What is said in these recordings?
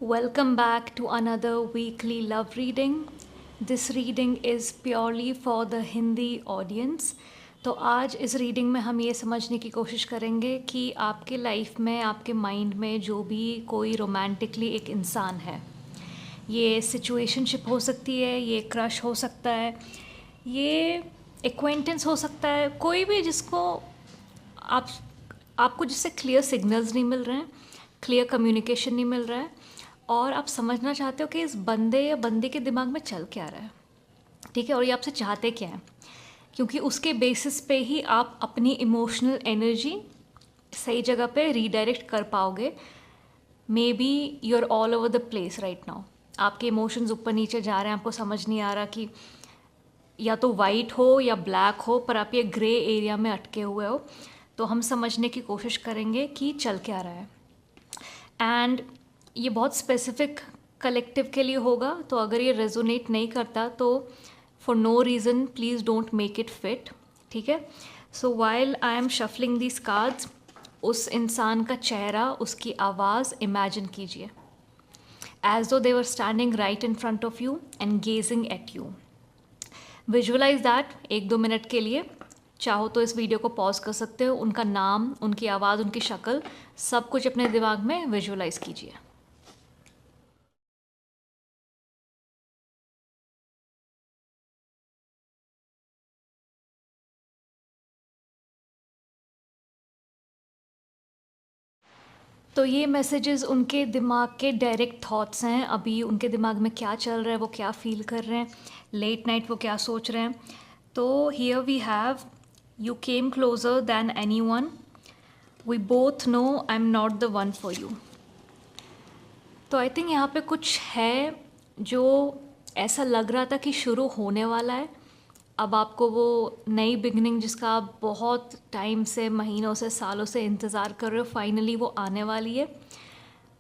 Welcome back to another weekly love reading. This reading is purely for the Hindi audience. तो आज इस reading में हम ये समझने की कोशिश करेंगे कि आपके लाइफ में, आपके माइंड में जो भी कोई रोमांटिकली एक इंसान है, ये सिचुएशनशिप हो सकती है, ये क्रश हो सकता है, ये एक्वेंटेंस हो सकता है, कोई भी जिसको आप आपको जिससे क्लियर सिग्नल्स नहीं मिल रहे हैं, क्लियर कम्युनिकेशन नहीं मिल रहा है और आप समझना चाहते हो कि इस बंदे या बंदी के दिमाग में चल क्या रहा है, ठीक है, और ये आपसे चाहते क्या हैं, क्योंकि उसके बेसिस पे ही आप अपनी इमोशनल एनर्जी सही जगह पे रीडायरेक्ट कर पाओगे. Maybe you are all over the place right now. आपके इमोशंस ऊपर नीचे जा रहे हैं, आपको समझ नहीं आ रहा कि या तो वाइट हो या ब्लैक हो, पर आप ये ग्रे एरिया में अटके हुए हो. तो हम समझने की कोशिश करेंगे कि चल क्या रहा है. एंड ये बहुत स्पेसिफिक कलेक्टिव के लिए होगा, तो अगर ये रेजोनेट नहीं करता तो for no reason please don't make it fit, ठीक है. So while I am shuffling these cards, उस इंसान का चेहरा, उसकी आवाज़ इमेजिन कीजिए as though they were standing right in front of you and gazing at you. Visualize that 1-2 minute के लिए. चाहो तो इस वीडियो को पॉज कर सकते हो. उनका नाम, उनकी आवाज़, उनकी शक्ल, सब कुछ अपने दिमाग में विजुअलाइज कीजिए. तो ये मैसेजेस उनके दिमाग के डायरेक्ट थॉट्स हैं. अभी उनके दिमाग में क्या चल रहा है, वो क्या फील कर रहे हैं, लेट नाइट वो क्या सोच रहे हैं. तो here we have, you came closer than anyone, we both know I am not the one for you. तो आई थिंक यहाँ पे कुछ है जो ऐसा लग रहा था कि शुरू होने वाला है. अब आपको वो नई बिगनिंग जिसका आप बहुत टाइम से, महीनों से, सालों से इंतज़ार कर रहे हो, फाइनली वो आने वाली है.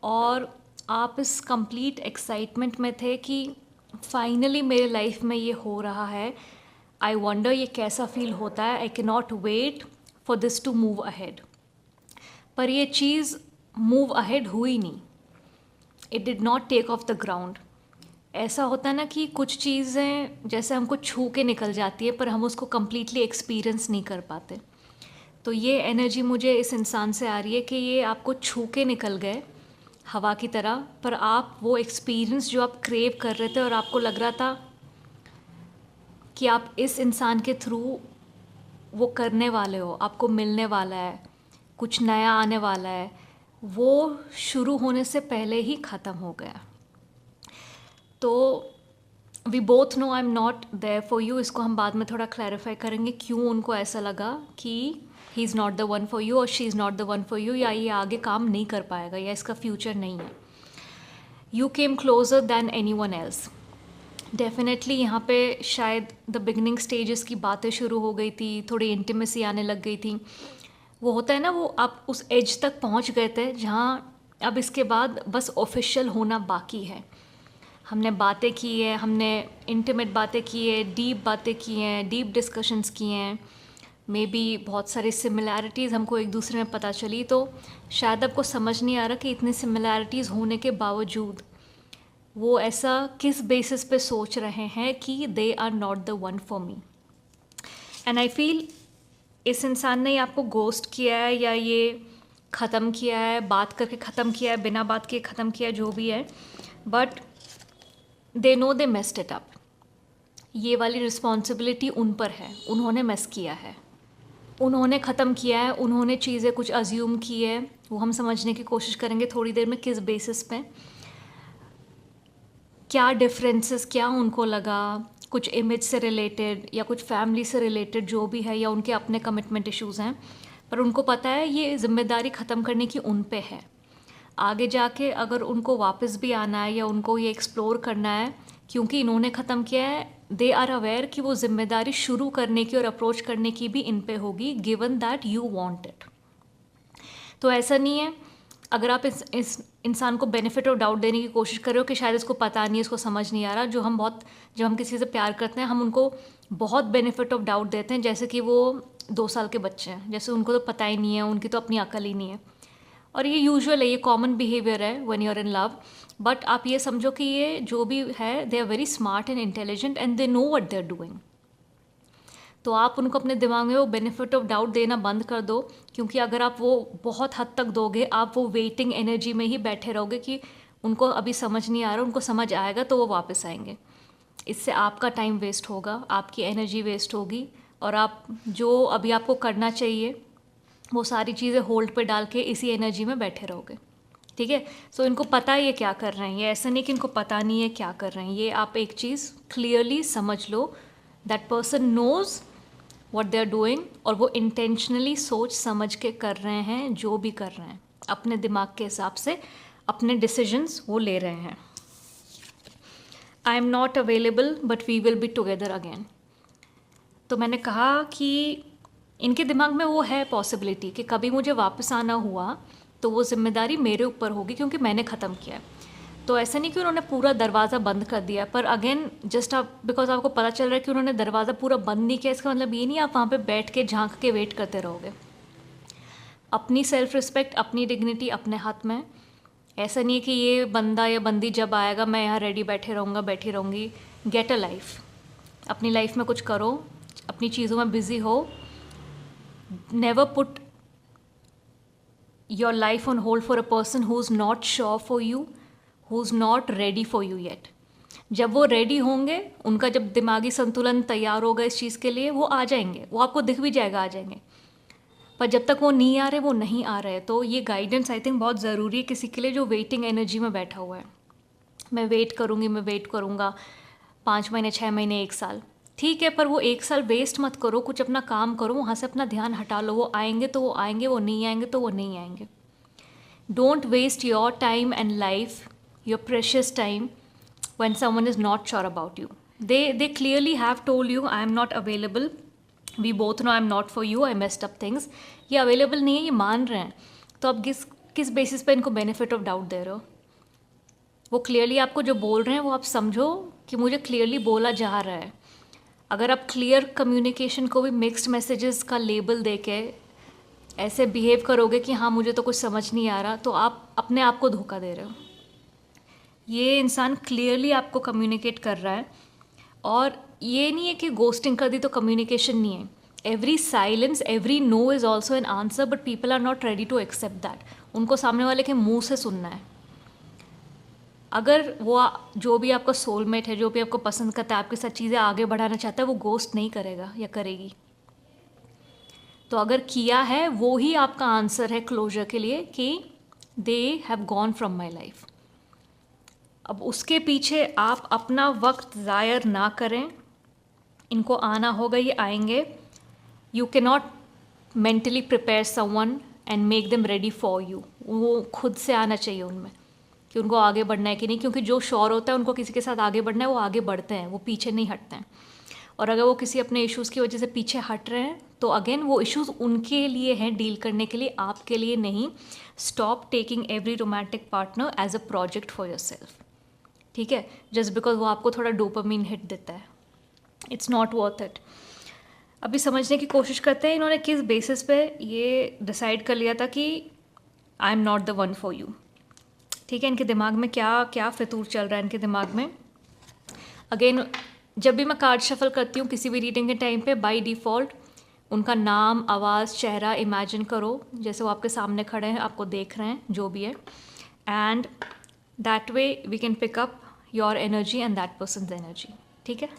और आप इस कंप्लीट एक्साइटमेंट में थे कि फाइनली मेरे लाइफ में ये हो रहा है. आई वंडर ये कैसा फील होता है. I can not wait for this to move ahead. पर ये चीज़ मूव अहेड हुई नहीं. It did not take off the ground. ऐसा होता है ना कि कुछ चीज़ें जैसे हमको छू के निकल जाती है, पर हम उसको कम्प्लीटली एक्सपीरियंस नहीं कर पाते. तो ये एनर्जी मुझे इस इंसान से आ रही है कि ये आपको छू के निकल गए हवा की तरह, पर आप वो एक्सपीरियंस जो आप क्रेव कर रहे थे और आपको लग रहा था कि आप इस इंसान के थ्रू वो करने वाले हो, आपको मिलने वाला है, कुछ नया आने वाला है, वो शुरू होने से पहले ही ख़त्म हो गया. तो we both know I am not there for you. इसको हम बाद में थोड़ा क्लैरिफाई करेंगे क्यों उनको ऐसा लगा कि he is not the one for you और she is not the one for you, या ये आगे काम नहीं कर पाएगा या इसका फ्यूचर नहीं है. You came closer than anyone else. Definitely यहाँ पे शायद द बिगनिंग स्टेजेस की बातें शुरू हो गई थी, थोड़ी इंटीमेसी आने लग गई थी. वो होता है ना, वो आप उस एज तक पहुँच गए थे जहाँ अब इसके बाद बस ऑफिशियल होना बाकी है. हमने बातें की है, हमने इंटीमेट बातें की है, डीप बातें की हैं, डीप डिस्कशंस किए हैं. मे बी बहुत सारी सिमिलैरिटीज़ हमको एक दूसरे में पता चली. तो शायद आपको समझ नहीं आ रहा कि इतनी सिमिलैरिटीज़ होने के बावजूद वो ऐसा किस बेसिस पे सोच रहे हैं कि they are not the one for me. And I feel इस इंसान ने आपको गोस्ट किया है या ये ख़त्म किया है, बात करके ख़त्म किया है, बिना बात किए ख़त्म किया है, जो भी है, but they know they messed it up. ये वाली रिस्पॉन्सिबिलिटी उन पर है. उन्होंने मेस किया है, उन्होंने ख़त्म किया है, उन्होंने चीज़ें कुछ अज्यूम की है. वो हम समझने की कोशिश करेंगे थोड़ी देर में किस बेसिस पे, क्या डिफरेंसेस, क्या उनको लगा, कुछ इमेज से रिलेटेड या कुछ फैमिली से रिलेटेड जो भी है, या उनके अपने कमिटमेंट इश्यूज़ हैं. पर उनको पता है ये जिम्मेदारी ख़त्म करने की उन पे है. आगे जाके अगर उनको वापस भी आना है या उनको ये एक्सप्लोर करना है, क्योंकि इन्होंने ख़त्म किया है, दे आर अवेयर कि वो जिम्मेदारी शुरू करने की और अप्रोच करने की भी इन पे होगी, given that you want it. तो ऐसा नहीं है अगर आप इस इंसान को बेनिफिट ऑफ डाउट देने की कोशिश कर रहे हो कि शायद इसको पता नहीं है, इसको समझ नहीं आ रहा. जब हम किसी से प्यार करते हैं, हम उनको बहुत बेनिफिट ऑफ डाउट देते हैं, जैसे कि वो 2 साल के बच्चे हैं, जैसे उनको तो पता ही नहीं है, उनकी तो अपनी अकल ही नहीं है. और ये यूजुअल है, ये कॉमन बिहेवियर है when you are in love. But आप ये समझो कि ये जो भी है, they are very smart and intelligent and they know what they are doing. तो आप उनको अपने दिमाग में वो बेनिफिट ऑफ डाउट देना बंद कर दो, क्योंकि अगर आप वो बहुत हद तक दोगे, आप वो वेटिंग एनर्जी में ही बैठे रहोगे कि उनको अभी समझ नहीं आ रहा, उनको समझ आएगा तो वो वापस आएंगे। इससे आपका टाइम वेस्ट होगा, आपकी एनर्जी वेस्ट होगी, और आप जो अभी आपको करना चाहिए वो सारी चीज़ें होल्ड पे डाल के इसी एनर्जी में बैठे रहोगे। ठीक है, सो इनको पता है ये क्या कर रहे हैं, ये ऐसा नहीं कि इनको पता नहीं है क्या कर रहे हैं। ये आप एक चीज़ क्लियरली समझ लो, that person knows what they are doing, और वो इंटेंशनली सोच समझ के कर रहे हैं जो भी कर रहे हैं, अपने दिमाग के हिसाब से अपने डिसीजंस वो ले रहे हैं। I am not available but we will be together again. तो मैंने कहा कि इनके दिमाग में वो है पॉसिबिलिटी कि कभी मुझे वापस आना हुआ तो वो जिम्मेदारी मेरे ऊपर होगी, क्योंकि मैंने ख़त्म किया है। तो ऐसा नहीं कि उन्होंने पूरा दरवाज़ा बंद कर दिया, पर अगेन जस्ट आप बिकॉज आपको पता चल रहा है कि उन्होंने दरवाज़ा पूरा बंद नहीं किया, इसका मतलब ये नहीं आप वहाँ पे बैठ के झांक के वेट करते रहोगे। अपनी सेल्फ रिस्पेक्ट, अपनी डिग्निटी अपने हाथ में। ऐसा नहीं है कि ये बंदा या बंदी जब आएगा मैं यहाँ रेडी बैठे रहूँगा, बैठी रहूँगी। गेट अ लाइफ, अपनी लाइफ में कुछ करो, अपनी चीज़ों में बिज़ी हो। Never put your life on hold for a person who's not sure for you, who's not ready for you yet. जब वो रेडी होंगे, उनका जब दिमागी संतुलन तैयार होगा इस चीज़ के लिए, वो आ जाएंगे, वो आपको दिख भी जाएगा आ जाएंगे। पर जब तक वो नहीं आ रहे, वो नहीं आ रहे। तो ये गाइडेंस आई थिंक बहुत ज़रूरी है किसी के लिए जो वेटिंग एनर्जी में बैठा हुआ है। मैं वेट करूँगी, मैं वेट करूँगा 5 महीने, 6 महीने, 1 साल, ठीक है, पर वो 1 साल वेस्ट मत करो, कुछ अपना काम करो, वहाँ से अपना ध्यान हटा लो। वो आएंगे तो वो आएंगे, वो नहीं आएंगे तो वो नहीं आएंगे। Don't waste your time and life, your precious time when someone is not sure about you. They clearly have told you I am not available, we both know I am not for you, I messed up things. ये available नहीं है, ये मान रहे हैं, तो आप किस बेसिस पे इनको बेनिफिट ऑफ डाउट दे रहे हो? वो क्लियरली आपको जो बोल रहे हैं वो आप समझो कि मुझे क्लियरली बोला जा रहा है। अगर आप क्लियर कम्युनिकेशन को भी मिक्स्ड मैसेजेस का लेबल दे के ऐसे बिहेव करोगे कि हाँ मुझे तो कुछ समझ नहीं आ रहा, तो आप अपने आप को धोखा दे रहे हो। ये इंसान क्लियरली आपको कम्युनिकेट कर रहा है, और ये नहीं है कि गोस्टिंग कर दी तो कम्युनिकेशन नहीं है। Every silence, every no is also an answer, but people are not ready to accept that. उनको सामने वाले के मुंह से सुनना है। अगर वो जो भी आपका सोलमेट है, जो भी आपको पसंद करता है, आपके साथ चीज़ें आगे बढ़ाना चाहता है, वो गोस्ट नहीं करेगा या करेगी। तो अगर किया है, वो ही आपका आंसर है क्लोजर के लिए कि they have gone from my life. अब उसके पीछे आप अपना वक्त ज़ायर ना करें। इनको आना होगा, ये आएंगे। You can not mentally prepare someone and make them ready for you. वो खुद से आना चाहिए उनमें कि उनको आगे बढ़ना है कि नहीं, क्योंकि जो श्योर होता है उनको किसी के साथ आगे बढ़ना है, वो आगे बढ़ते हैं, वो पीछे नहीं हटते हैं। और अगर वो किसी अपने इश्यूज़ की वजह से पीछे हट रहे हैं, तो अगेन वो इश्यूज़ उनके लिए हैं डील करने के लिए, आपके लिए नहीं। Stop taking every romantic partner as a project for yourself, ठीक है, जस्ट बिकॉज वो आपको थोड़ा डोपामीन हिट देता है। It's not worth it. अभी समझने की कोशिश करते हैं इन्होंने किस बेसिस पे ये डिसाइड कर लिया था कि आई am not the one for you. ठीक है, इनके दिमाग में क्या क्या फितूर चल रहा है इनके दिमाग में। अगेन, जब भी मैं कार्ड शफल करती हूँ किसी भी रीडिंग के टाइम पे, बाय डिफ़ॉल्ट उनका नाम, आवाज़, चेहरा इमेजिन करो जैसे वो आपके सामने खड़े हैं, आपको देख रहे हैं, जो भी है, and that way we can pick up your energy and that person's energy. ठीक है,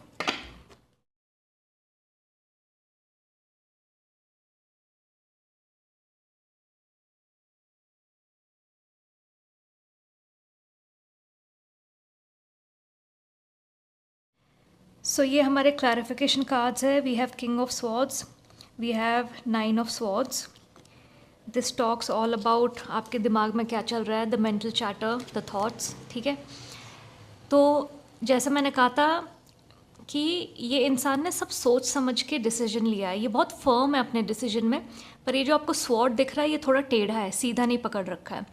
सो ये हमारे क्लैरिफिकेशन कार्ड्स है। We have king of swords, we have 9 of swords. This talks all about आपके दिमाग में क्या चल रहा है, the mental chatter, the thoughts. ठीक है, तो जैसे मैंने कहा था कि ये इंसान ने सब सोच समझ के डिसीजन लिया है। ये बहुत फर्म है अपने डिसीजन में, पर ये जो आपको स्वॉर्ड दिख रहा है ये थोड़ा टेढ़ा है, सीधा नहीं पकड़ रखा है।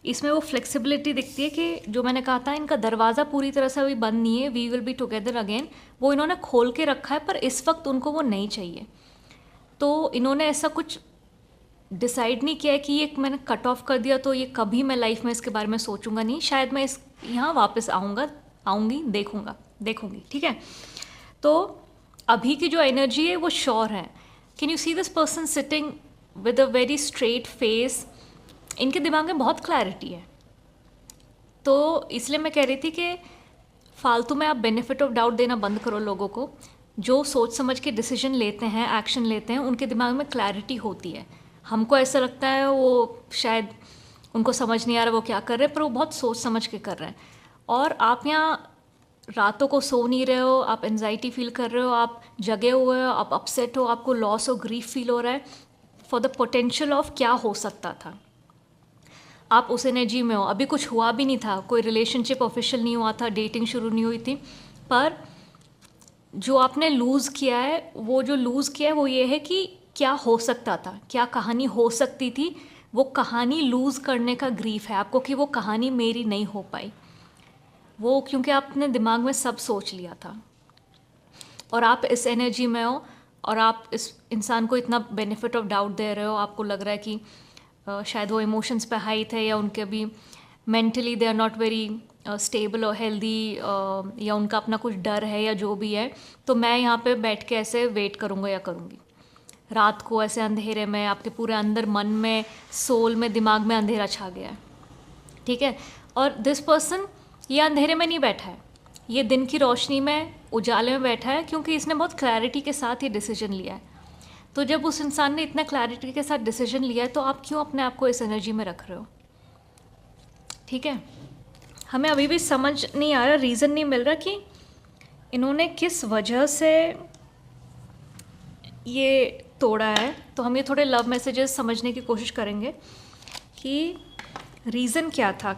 इसमें वो फ्लेक्सिबिलिटी दिखती है कि जो मैंने कहा था, इनका दरवाज़ा पूरी तरह से अभी बंद नहीं है, we will be together again, वो इन्होंने खोल के रखा है, पर इस वक्त उनको वो नहीं चाहिए। तो इन्होंने ऐसा कुछ डिसाइड नहीं किया है कि ये मैंने कट ऑफ कर दिया तो ये कभी मैं लाइफ में इसके बारे में सोचूंगा नहीं, शायद मैं इस यहाँ वापस आऊँगी, देखूंगी, ठीक है। तो अभी की जो एनर्जी है वो श्योर है। Can you see this person sitting with a very straight face, इनके दिमाग में बहुत क्लैरिटी है। तो इसलिए मैं कह रही थी कि फालतू में आप बेनिफिट ऑफ डाउट देना बंद करो लोगों को। जो सोच समझ के डिसीजन लेते हैं, एक्शन लेते हैं, उनके दिमाग में क्लैरिटी होती है। हमको ऐसा लगता है वो शायद उनको समझ नहीं आ रहा वो क्या कर रहे हैं, पर वो बहुत सोच समझ के कर रहे हैं। और आप यहाँ रातों को सो नहीं रहे हो, आप एनजाइटी फील कर रहे हो, आप जगे हुए हो, आप अपसेट हो, आपको लॉस और ग्रीफ फील हो रहा है फॉर द पोटेंशियल ऑफ क्या हो सकता था। आप उस एनर्जी में हो। अभी कुछ हुआ भी नहीं था, कोई रिलेशनशिप ऑफिशियल नहीं हुआ था, डेटिंग शुरू नहीं हुई थी, पर जो आपने लूज़ किया है, वो जो लूज़ किया है वो ये है कि क्या हो सकता था, क्या कहानी हो सकती थी। वो कहानी लूज़ करने का ग्रीफ है आपको कि वो कहानी मेरी नहीं हो पाई, वो क्योंकि आपने दिमाग में सब सोच लिया था और आप इस एनर्जी में हो और आप इस इंसान को इतना बेनिफिट ऑफ डाउट दे रहे हो। आपको लग रहा है कि शायद वो इमोशंस पे हाई थे, या उनके भी mentally they are not very stable और हेल्दी, या उनका अपना कुछ डर है या जो भी है। तो मैं यहाँ पे बैठ के ऐसे वेट करूँगा या करूँगी रात को ऐसे अंधेरे में, आपके पूरे अंदर मन में, सोल में, दिमाग में अंधेरा छा गया है, ठीक है। और दिस पर्सन ये अंधेरे में नहीं बैठा है, ये दिन की रोशनी में, उजाले में बैठा है, क्योंकि इसने बहुत क्लैरिटी के साथ ये डिसीजन लिया है। तो जब उस इंसान ने इतना क्लैरिटी के साथ डिसीजन लिया है तो आप क्यों अपने आप को इस एनर्जी में रख रहे हो, ठीक है। हमें अभी भी समझ नहीं आ रहा, रीज़न नहीं मिल रहा कि इन्होंने किस वजह से ये तोड़ा है। तो हम ये थोड़े लव मैसेजेस समझने की कोशिश करेंगे कि रीज़न क्या था।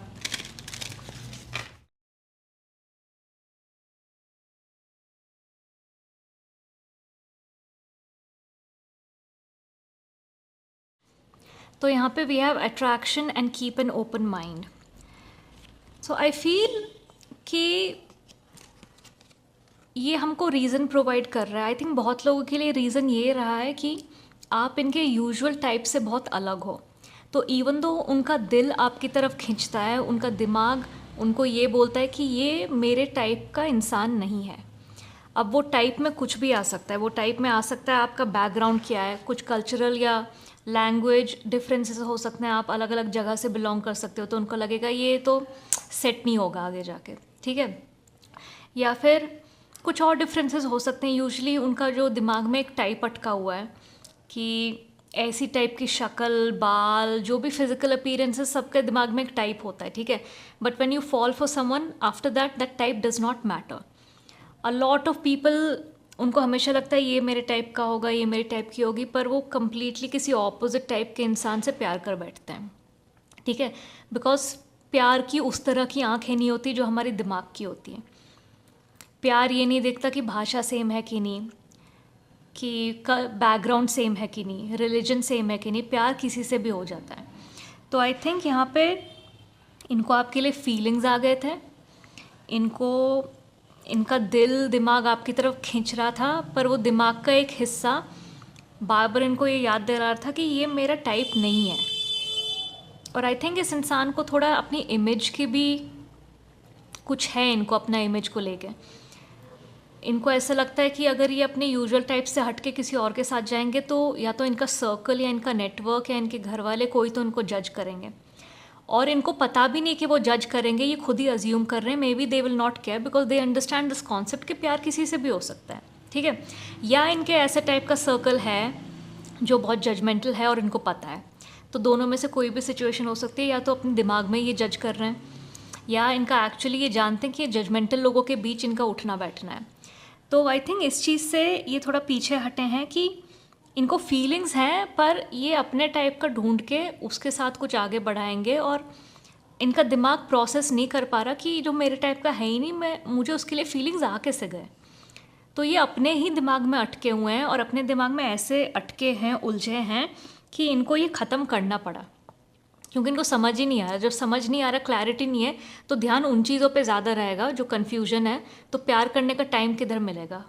तो यहाँ पे we have attraction and keep an open mind. So I feel कि ये हमको रीज़न प्रोवाइड कर रहा है। आई थिंक बहुत लोगों के लिए रीज़न ये रहा है कि आप इनके यूजुअल टाइप से बहुत अलग हो। तो इवन दो उनका दिल आपकी तरफ खींचता है, उनका दिमाग उनको ये बोलता है कि ये मेरे टाइप का इंसान नहीं है। अब वो टाइप में कुछ भी आ सकता है, वो टाइप में आ सकता है आपका बैकग्राउंड क्या है, कुछ कल्चरल या लैंग्वेज डिफरेंसेस हो सकते हैं, आप अलग अलग जगह से बिलोंग कर सकते हो, तो उनको लगेगा ये तो सेट नहीं होगा आगे जाके, ठीक है। या फिर कुछ और डिफरेंसेस हो सकते हैं। यूजुअली उनका जो दिमाग में एक टाइप अटका हुआ है कि ऐसी टाइप की शक्ल, बाल, जो भी फिजिकल अपीयरेंसेस, सबके दिमाग में एक टाइप होता है, ठीक है। But when you fall for someone after that type does not matter. A lot of people, उनको हमेशा लगता है ये मेरे टाइप का होगा, ये मेरे टाइप की होगी, पर वो कम्प्लीटली किसी ऑपोजिट टाइप के इंसान से प्यार कर बैठते हैं, ठीक है। बिकॉज प्यार की उस तरह की आँखें नहीं होती जो हमारे दिमाग की होती हैं। प्यार ये नहीं देखता कि भाषा सेम है कि नहीं, कि बैकग्राउंड सेम है कि नहीं, रिलीजन सेम है कि नहीं, प्यार किसी से भी हो जाता है। तो आई थिंक यहाँ पे इनको आपके लिए फीलिंग्स आ गए थे, इनका दिल दिमाग आपकी तरफ खींच रहा था, पर वो दिमाग का एक हिस्सा बार बार इनको ये याद दे रहा था कि ये मेरा टाइप नहीं है। और आई थिंक इस इंसान को थोड़ा अपनी इमेज की भी कुछ है, इनको अपना इमेज को लेके इनको ऐसा लगता है कि अगर ये अपने यूजुअल टाइप से हट के किसी और के साथ जाएंगे तो या तो इनका सर्कल या इनका नेटवर्क या इनके घर वाले कोई तो इनको जज करेंगे, और इनको पता भी नहीं कि वो जज करेंगे, ये खुद ही अज्यूम कर रहे हैं। May be they will not care because they understand this concept कि प्यार किसी से भी हो सकता है, ठीक है। या इनके ऐसे टाइप का सर्कल है जो बहुत जजमेंटल है और इनको पता है। तो दोनों में से कोई भी सिचुएशन हो सकती है, या तो अपने दिमाग में ये जज कर रहे हैं, या इनका एक्चुअली ये जानते हैं कि जजमेंटल लोगों के बीच इनका उठना बैठना है। तो आई थिंक इस चीज़ से ये थोड़ा पीछे हटे हैं कि इनको फीलिंग्स हैं, पर ये अपने टाइप का ढूंढ के उसके साथ कुछ आगे बढ़ाएंगे, और इनका दिमाग प्रोसेस नहीं कर पा रहा कि जो मेरे टाइप का है ही नहीं, मुझे उसके लिए फीलिंग्स आ कैसे गए। तो ये अपने ही दिमाग में अटके हुए हैं, और अपने दिमाग में ऐसे अटके हैं, उलझे हैं कि इनको ये ख़त्म करना पड़ा, क्योंकि इनको समझ ही नहीं आ रहा। जब समझ नहीं आ रहा, क्लैरिटी नहीं है, तो ध्यान उन चीज़ों पे ज़्यादा रहेगा जो कन्फ्यूजन है। तो प्यार करने का टाइम किधर मिलेगा,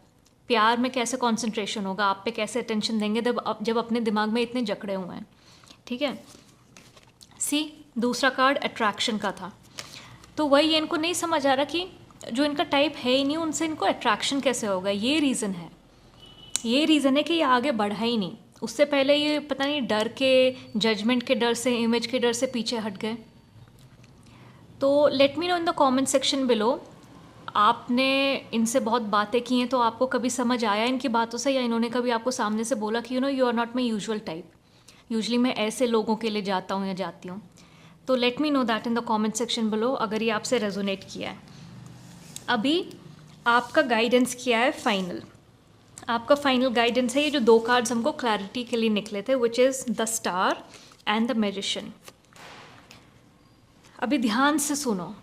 प्यार में कैसे कंसंट्रेशन होगा, आप पे कैसे अटेंशन देंगे जब अपने दिमाग में इतने जकड़े हुए हैं। ठीक है। सी दूसरा कार्ड अट्रैक्शन का था, तो वही इनको नहीं समझ आ रहा कि जो इनका टाइप है ही नहीं उनसे इनको अट्रैक्शन कैसे होगा। ये रीज़न है, ये रीज़न है कि ये आगे बढ़ा ही नहीं। उससे पहले ये पता नहीं डर के, जजमेंट के डर से, इमेज के डर से पीछे हट गए। तो let me know in the comment section below, आपने इनसे बहुत बातें की हैं तो आपको कभी समझ आया इनकी बातों से, या इन्होंने कभी आपको सामने से बोला कि you are not my usual type, usually मैं ऐसे लोगों के लिए जाता हूँ या जाती हूँ। तो let me know that in the comment section below अगर ये आपसे रेजोनेट किया है। अभी आपका गाइडेंस किया है फाइनल, आपका फाइनल गाइडेंस है ये जो 2 कार्ड्स हमको क्लैरिटी के लिए निकले थे, which is the star and the magician. अभी ध्यान से सुनो,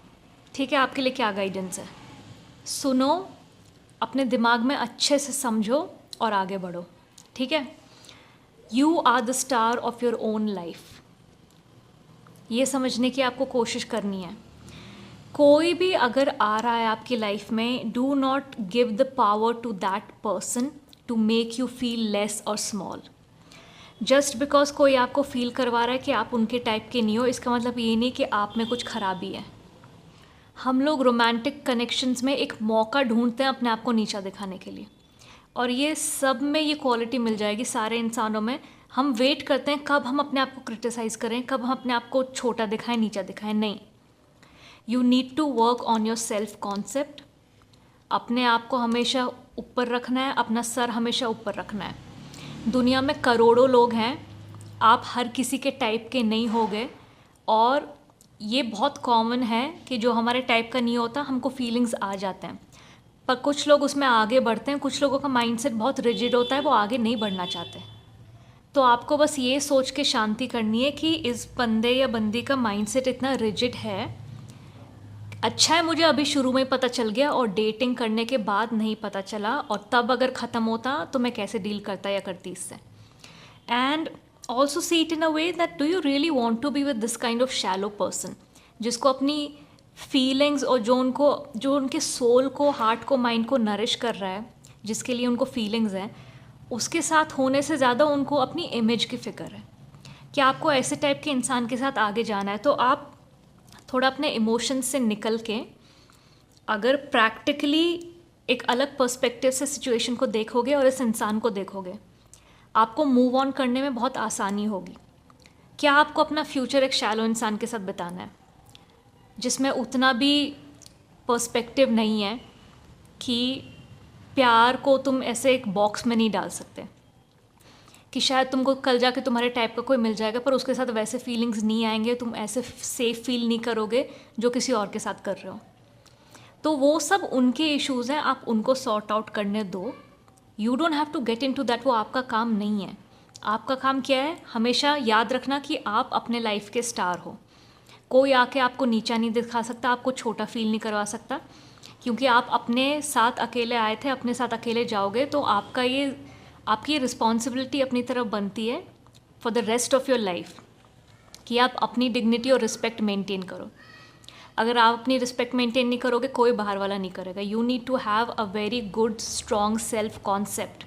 ठीक है, आपके लिए क्या गाइडेंस है। सुनो, अपने दिमाग में अच्छे से समझो और आगे बढ़ो, ठीक है। You are the star of your own life, ये समझने की आपको कोशिश करनी है। कोई भी अगर आ रहा है आपकी लाइफ में, do not give the power to that person to make you feel less और स्मॉल। जस्ट बिकॉज कोई आपको फील करवा रहा है कि आप उनके टाइप के नहीं हो, इसका मतलब ये नहीं कि आप में कुछ खराबी है। हम लोग रोमांटिक कनेक्शंस में एक मौका ढूंढते हैं अपने आप को नीचा दिखाने के लिए, और ये सब में ये क्वालिटी मिल जाएगी सारे इंसानों में। हम वेट करते हैं कब हम अपने आप को क्रिटिसाइज़ करें, कब हम अपने आप को छोटा दिखाएं, नीचा दिखाएं। नहीं, you need to work on your self concept. अपने आप को हमेशा ऊपर रखना है, अपना सर हमेशा ऊपर रखना है। दुनिया में करोड़ों लोग हैं, आप हर किसी के टाइप के नहीं होगे, और ये बहुत कॉमन है कि जो हमारे टाइप का नहीं होता हमको फीलिंग्स आ जाते हैं, पर कुछ लोग उसमें आगे बढ़ते हैं। कुछ लोगों का माइंडसेट बहुत रिजिड होता है, वो आगे नहीं बढ़ना चाहते। तो आपको बस ये सोच के शांति करनी है कि इस बंदे या बंदी का माइंडसेट इतना रिजिड है, अच्छा है मुझे अभी शुरू में पता चल गया और डेटिंग करने के बाद नहीं पता चला, और तब अगर ख़त्म होता तो मैं कैसे डील करता या करती इससे। And also see it in a way that do you really want to be with this kind of shallow person, जिसको अपनी फीलिंग्स और जो उनके सोल को, हार्ट को, माइंड को नरिश कर रहा है, जिसके लिए उनको फीलिंग्स हैं, उसके साथ होने से ज़्यादा उनको अपनी इमेज की फ़िक्र है कि आपको ऐसे टाइप के इंसान के साथ आगे जाना है। तो आप थोड़ा अपने इमोशंस से निकल के अगर प्रैक्टिकली एक अलग पर्सपेक्टिव से सिचुएशन को देखोगे और इस इंसान को देखोगे, आपको मूव ऑन करने में बहुत आसानी होगी। क्या आपको अपना फ्यूचर एक शैलो इंसान के साथ बिताना है जिसमें उतना भी पर्सपेक्टिव नहीं है कि प्यार को तुम ऐसे एक बॉक्स में नहीं डाल सकते कि शायद तुमको कल जाके तुम्हारे टाइप का कोई मिल जाएगा पर उसके साथ वैसे फीलिंग्स नहीं आएंगे, तुम ऐसे सेफ फील नहीं करोगे जो किसी और के साथ कर रहे हो। तो वो सब उनके इश्यूज़ हैं, आप उनको सॉर्ट आउट करने दो। You don't have to get into that, वो आपका काम नहीं है। आपका काम क्या है, हमेशा याद रखना कि आप अपने लाइफ के स्टार हो। कोई आके आपको नीचा नहीं दिखा सकता, आपको छोटा फील नहीं करवा सकता, क्योंकि आप अपने साथ अकेले आए थे, अपने साथ अकेले जाओगे। तो आपकी ये रिस्पॉन्सिबिलिटी अपनी तरफ बनती है for the rest of your life कि आप अपनी डिग्निटी और रिस्पेक्ट मेंटेन करो। अगर आप अपनी रिस्पेक्ट मेंटेन नहीं करोगे, कोई बाहर वाला नहीं करेगा। You need to have a very good strong self concept,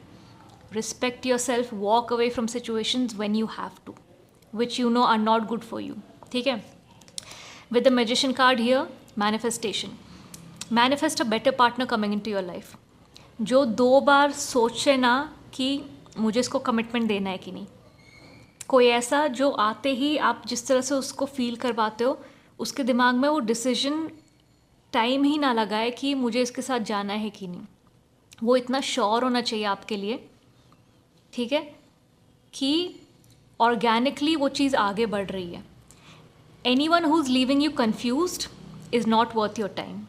respect your self, walk away from situations when you have to, which you know are not good for you. ठीक है। With the magician card here, manifestation, manifest a better partner coming in to your life, जो 2 बार सोचे ना कि मुझे इसको commitment देना है कि नहीं। कोई ऐसा जो आते ही आप जिस तरह से उसको फील करवाते हो, उसके दिमाग में वो डिसीजन टाइम ही ना लगाए कि मुझे इसके साथ जाना है कि नहीं। वो इतना श्योर होना चाहिए आपके लिए, ठीक है, कि ऑर्गेनिकली वो चीज़ आगे बढ़ रही है। Anyone who is leaving you confused is not worth your time.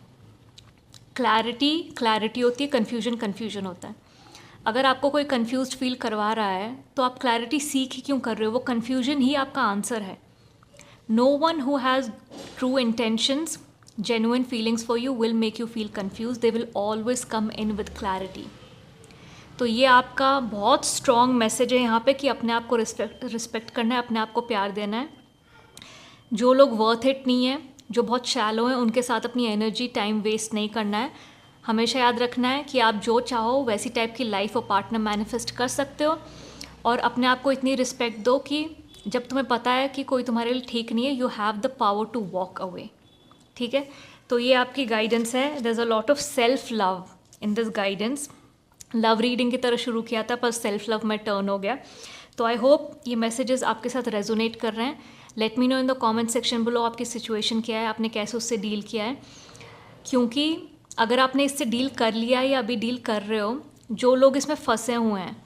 Clarity होती है, कन्फ्यूजन होता है। अगर आपको कोई कन्फ्यूज्ड फील करवा रहा है तो आप क्लैरिटी सीख ही क्यों कर रहे हो? वो कन्फ्यूजन ही आपका आंसर है। No one who has true intentions, genuine feelings for you will make you feel confused. They will always come in with clarity. तो ये आपका बहुत स्ट्रॉन्ग मैसेज है यहाँ पे कि अपने आप को रिस्पेक्ट करना है, अपने आप को प्यार देना है। जो लोग वर्थ इट नहीं है, जो बहुत शैलो हैं, उनके साथ अपनी एनर्जी, टाइम वेस्ट नहीं करना है। हमेशा याद रखना है कि आप जो चाहो वैसी टाइप की लाइफ और पार्टनर मैनिफेस्ट कर सकते हो, और अपने आप को इतनी रिस्पेक्ट दो कि जब तुम्हें पता है कि कोई तुम्हारे लिए ठीक नहीं है, you have the power to walk away. ठीक है, तो ये आपकी गाइडेंस है। There is a lot of self love in this guidance. Love reading की तरह शुरू किया था पर सेल्फ लव में टर्न हो गया। तो आई होप ये मैसेजेस आपके साथ रेजोनेट कर रहे हैं। Let me know in the comment section below आपकी सिचुएशन क्या है, आपने कैसे उससे डील किया है। क्योंकि अगर आपने इससे डील कर लिया है या अभी डील कर रहे हो, जो लोग इसमें फंसे हुए हैं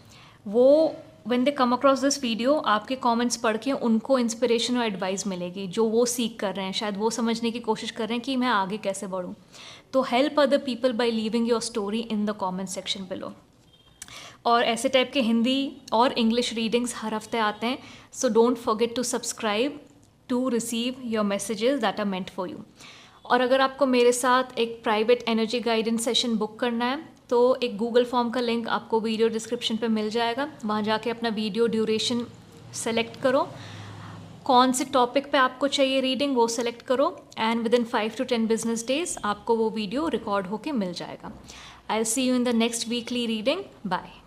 वो when they come across this video आपके कमेंट्स पढ़ के उनको इंस्पिरेशन और एडवाइस मिलेगी, जो वो सीख कर रहे हैं। शायद वो समझने की कोशिश कर रहे हैं कि मैं आगे कैसे बढ़ूँ। तो help other people by leaving your story in the comment section below. और ऐसे टाइप के हिंदी और इंग्लिश रीडिंग्स हर हफ्ते आते हैं। So don't forget to subscribe to receive your messages that are meant for you. और अगर आपको मेरे साथ एक private energy guidance session book करना है तो एक गूगल फॉर्म का लिंक आपको वीडियो डिस्क्रिप्शन पे मिल जाएगा। वहाँ जाके अपना वीडियो ड्यूरेशन सेलेक्ट करो, कौन से टॉपिक पे आपको चाहिए रीडिंग वो सेलेक्ट करो, and within 5 to 10 business days आपको वो वीडियो रिकॉर्ड होके मिल जाएगा। I will see you in the next weekly reading. Bye.